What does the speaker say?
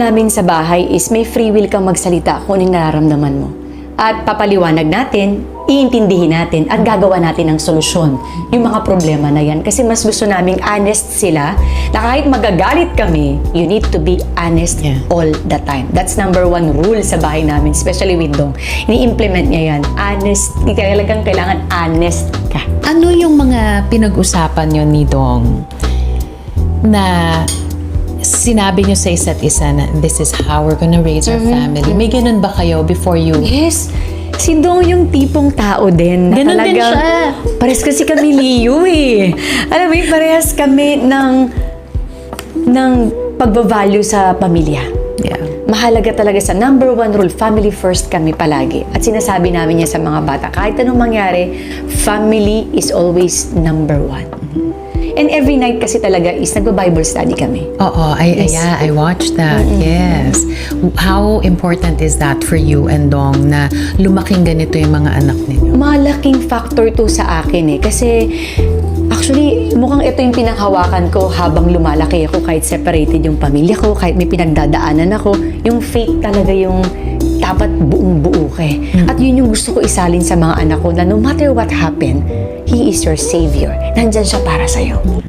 namin sa bahay is may free will kang magsalita kung anong nararamdaman mo. At papaliwanag natin, iintindihin natin, at gagawa natin ng solusyon yung mga problema na yan. Kasi mas gusto naming honest sila, na kahit magagalit kami, you need to be honest all the time. That's number 1 rule sa bahay namin, especially with Dong. Ini-implement niya yan. Honest, talagang kailangan honest ka. Ano yung mga pinag-usapan nyo ni Dong na sinabi nyo sa isa't isa na this is how we're gonna raise our family? May ganun ba kayo before you? Yes. Si Dong yung tipong tao din. Na Ganun din talagang, siya. Parehas kasi kami Leo eh. Alam mo, parehas kami ng pagbavalue sa pamilya. Yeah. Mahalaga talaga sa number 1 rule, family first kami palagi. At sinasabi namin niya sa mga bata, kahit anong mangyari, family is always number 1. And every night kasi talaga is nagba-Bible study kami. Oo, I watched that. Yes. How important is that for you and Dong na lumaking ganito yung mga anak ninyo? Malaking factor to sa akin eh. Kasi actually, mukhang ito yung pinanghawakan ko habang lumalaki ako, kahit separated yung pamilya ko, kahit may pinagdadaanan ako. Yung faith talaga yung dapat buong-buo ka eh. At yun yung gusto ko isalin sa mga anak ko na no matter what happen, He is your Savior. Nandyan siya para sa'yo.